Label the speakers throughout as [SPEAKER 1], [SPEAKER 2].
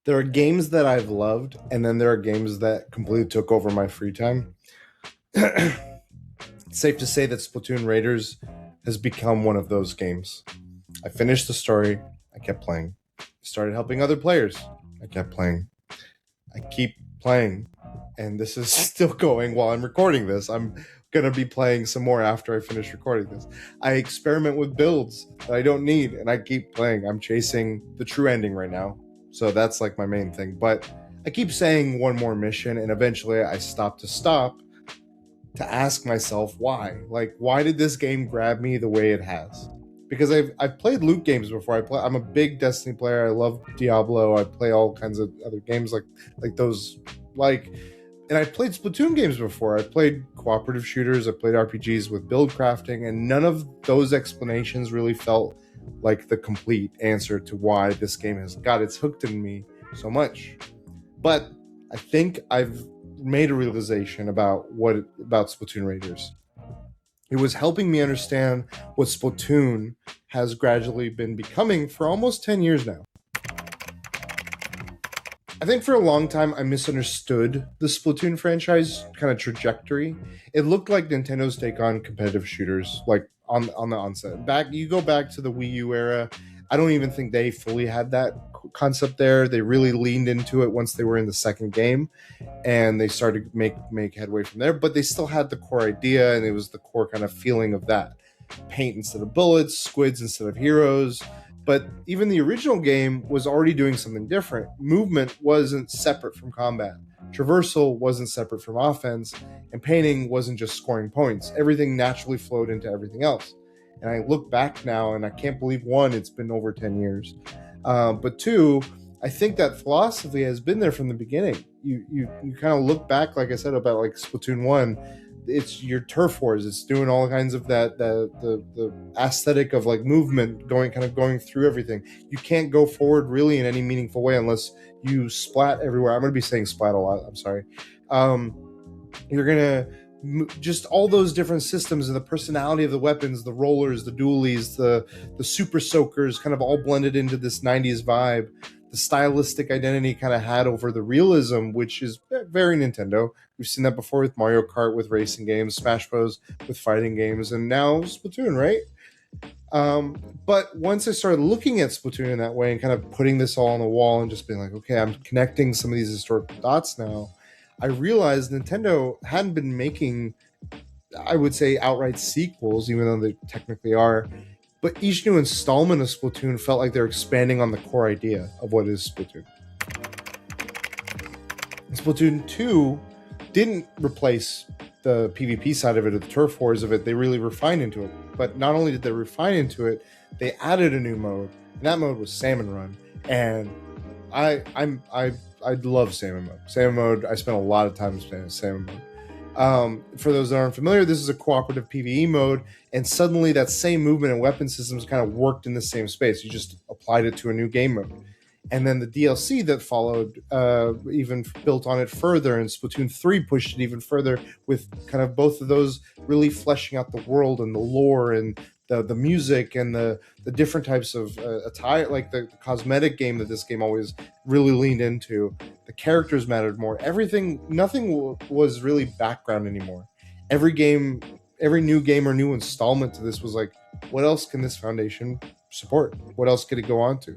[SPEAKER 1] There are games that I've loved, and then there are games that completely took over my free time. It's safe to say that Splatoon Raiders has become one of those games. I finished the story, I kept playing. I started helping other players, I kept playing. I keep playing, and this is still going while I'm recording this. I'm gonna be playing some more after I finish recording this. I experiment with builds that I don't need, and I keep playing. I'm chasing the true ending right now, so that's like my main thing. But I keep saying one more mission, and eventually I stop to ask myself why. Like, why did this game grab me the way it has? Because I've played loot games before. I'm a big Destiny player. I love Diablo. I play all kinds of other games like those like and I played Splatoon games before. I played cooperative shooters, I played RPGs with build crafting, and none of those explanations really felt like the complete answer to why this game has got its hooked in me so much. But I think I've made a realization about Splatoon Raiders. It was helping me understand what Splatoon has gradually been becoming for almost 10 years now. I think for a long time I misunderstood the Splatoon franchise kind of trajectory. It looked like Nintendo's take on competitive shooters, like on the onset. You go back to the Wii U era. I don't even think they fully had that concept there. They really leaned into it once they were in the second game, and they started to make headway from there. But they still had the core idea, and it was the core kind of feeling of that: paint instead of bullets, squids instead of heroes. But even the original game was already doing something different. Movement wasn't separate from combat. Traversal wasn't separate from offense, and painting wasn't just scoring points. Everything naturally flowed into everything else. And I look back now, and I can't believe, one, it's been over 10 years. But two, I think that philosophy has been there from the beginning. You kind of look back, like I said, about like Splatoon 1, it's your turf wars. It's doing all kinds of the aesthetic of like movement, going through everything. You can't go forward really in any meaningful way unless you splat everywhere. I'm going to be saying splat a lot. I'm sorry. You're going to just all those different systems and the personality of the weapons, the rollers, the dualies, the super soakers, kind of all blended into this 90s vibe. The stylistic identity kind of had over the realism, which is very Nintendo. We've seen that before with Mario Kart, with racing games, Smash Bros. With fighting games, and now Splatoon, right? But once I started looking at Splatoon in that way and kind of putting this all on the wall and just being like, okay, I'm connecting some of these historical dots now, I realized Nintendo hadn't been making, I would say, outright sequels, even though they technically are. But each new installment of Splatoon felt like they're expanding on the core idea of what is Splatoon. And Splatoon 2 didn't replace the PvP side of it or the turf wars of it. They really refined into it. But not only did they refine into it, they added a new mode. And that mode was Salmon Run. And I love Salmon Mode. Salmon Mode, I spent a lot of time playing Salmon Mode. For those that aren't familiar, this is a cooperative PvE mode, and suddenly that same movement and weapon systems kind of worked in the same space. You just applied it to a new game mode. And then the DLC that followed even built on it further, and Splatoon 3 pushed it even further with kind of both of those really fleshing out the world and the lore and the music and the different types of attire, like the cosmetic game that this game always really leaned into. The characters mattered more. Nothing was really background anymore. Every new game or new installment to this was like, what else can this foundation support? What else could it go on to?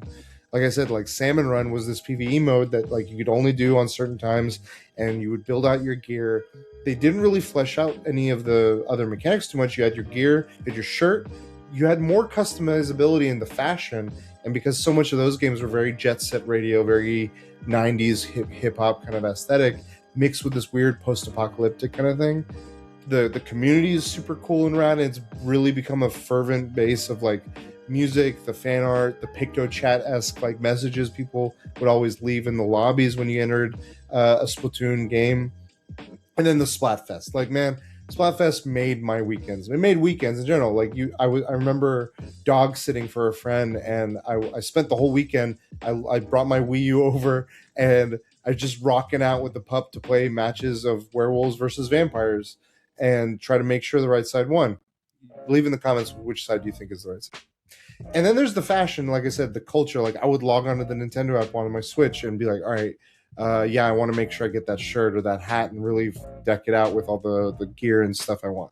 [SPEAKER 1] Like I said, like Salmon Run was this PvE mode that like you could only do on certain times, and you would build out your gear. They didn't really flesh out any of the other mechanics too much. You had your gear, you had your shirt, you had more customizability in the fashion, and because so much of those games were very jet set radio, very 90s hip hop kind of aesthetic, mixed with this weird post-apocalyptic kind of thing. The community is super cool and rad, and it's really become a fervent base of like music, the fan art, the Picto Chat-esque like messages people would always leave in the lobbies when you entered a Splatoon game. And then the Splatfest. Like, man, Splatfest made my weekends. It made weekends in general. Like I remember dog sitting for a friend, and I spent the whole weekend. I brought my Wii U over, and I just rocking out with the pup to play matches of werewolves versus vampires, and try to make sure the right side won. Leave in the comments which side do you think is the right side. And then there's the fashion, like I said, the culture. Like I would log onto the Nintendo app on my Switch and be like, all right, yeah, I want to make sure I get that shirt or that hat and really deck it out with all the gear and stuff I want.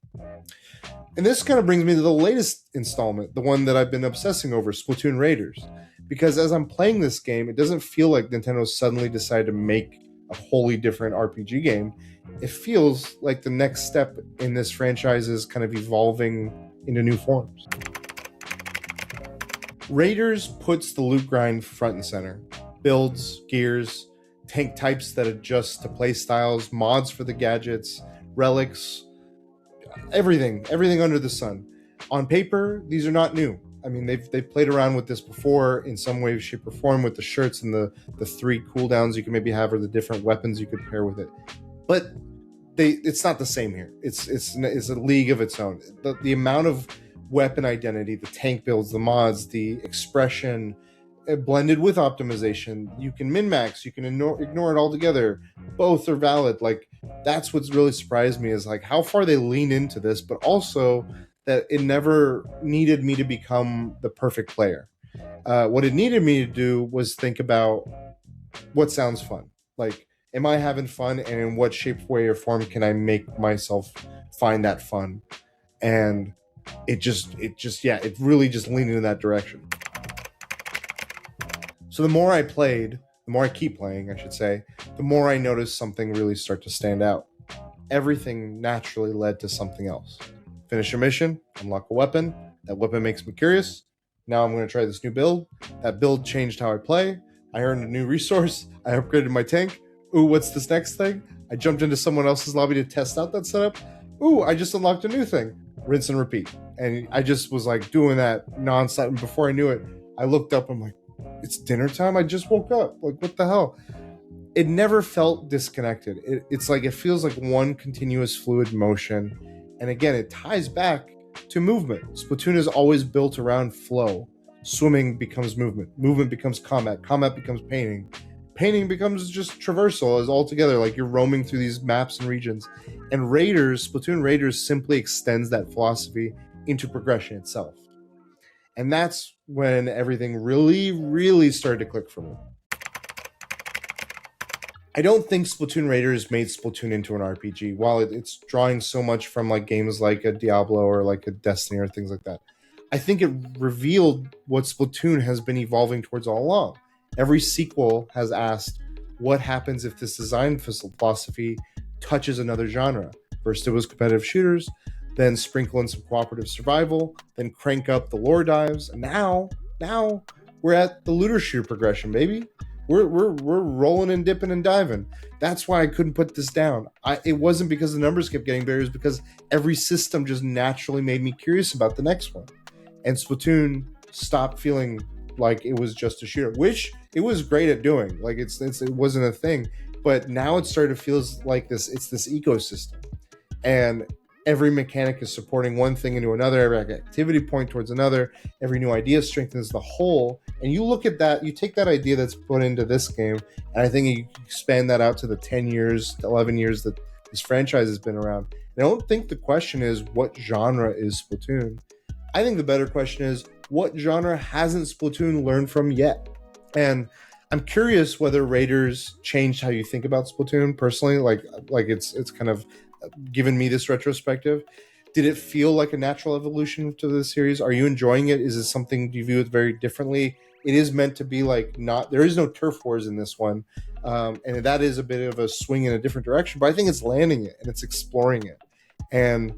[SPEAKER 1] And this kind of brings me to the latest installment, the one that I've been obsessing over, Splatoon Raiders. Because as I'm playing this game, it doesn't feel like Nintendo suddenly decided to make a wholly different RPG game. It feels like the next step in this franchise is kind of evolving into new forms. Raiders puts the loot grind front and center. Builds, gears, tank types that adjust to play styles, mods for the gadgets, relics, everything under the sun. On paper, these are not new. I mean, they've played around with this before in some way, shape, or form with the shirts and the 3 cooldowns you can maybe have or the different weapons you could pair with it. But it's not the same here. It's a league of its own. The amount of weapon identity, the tank builds, the mods, the expression, blended with optimization, you can min-max, you can ignore it altogether. Both are valid. Like that's what's really surprised me is like how far they lean into this, but also that it never needed me to become the perfect player. What it needed me to do was think about what sounds fun. Like, am I having fun, and in what shape, way, or form can I make myself find that fun? And it really just leaned in that direction. So the more I played, the more I keep playing, I should say, the more I noticed something really start to stand out. Everything naturally led to something else. Finish a mission, unlock a weapon. That weapon makes me curious. Now I'm going to try this new build. That build changed how I play. I earned a new resource. I upgraded my tank. Ooh, what's this next thing? I jumped into someone else's lobby to test out that setup. Ooh, I just unlocked a new thing. Rinse and repeat. And I just was like doing that nonstop. And before I knew it, I looked up. I'm like, it's dinner time. I just woke up. Like, what the hell? It never felt disconnected. It's like, it feels like one continuous fluid motion. And again, it ties back to movement. Splatoon is always built around flow. Swimming becomes movement. Movement becomes combat. Combat becomes painting. Painting becomes just traversal as altogether, like you're roaming through these maps and regions. And Splatoon Raiders simply extends that philosophy into progression itself. And that's when everything really, really started to click for me. I don't think Splatoon Raiders made Splatoon into an RPG. While it's drawing so much from like games like a Diablo or like a Destiny or things like that, I think it revealed what Splatoon has been evolving towards all along. Every sequel has asked, what happens if this design philosophy touches another genre? First it was competitive shooters, then sprinkle in some cooperative survival, then crank up the lore dives, and now we're at the looter shooter progression, baby. We're rolling and dipping and diving. That's why I couldn't put this down. It wasn't because the numbers kept getting bigger. It was because every system just naturally made me curious about the next one. And Splatoon stopped feeling like it was just a shooter, which it was great at doing. Like it wasn't a thing, but now it started to feel like this. It's this ecosystem, and every mechanic is supporting one thing into another. Every activity point towards another. Every new idea strengthens the whole. And you look at that, you take that idea that's put into this game, and I think you expand that out to the 10 years, 11 years that this franchise has been around. And I don't think the question is what genre is Splatoon. I think the better question is what genre hasn't Splatoon learned from yet? And I'm curious whether Raiders changed how you think about Splatoon personally. Like it's kind of given me this retrospective. Did it feel like a natural evolution to the series? Are you enjoying it? Is it something, do you view it very differently? It is meant to be like there is no turf wars in this one. And that is a bit of a swing in a different direction, but I think it's landing it and it's exploring it. And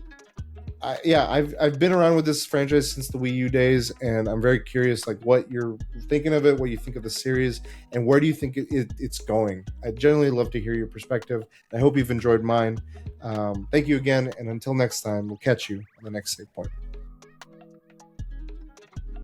[SPEAKER 1] I've been around with this franchise since the Wii U days, and I'm very curious, like what you're thinking of it, what you think of the series, and where do you think it's going. I generally love to hear your perspective. I hope you've enjoyed mine. Thank you again, and until next time, we'll catch you on the next Save Point.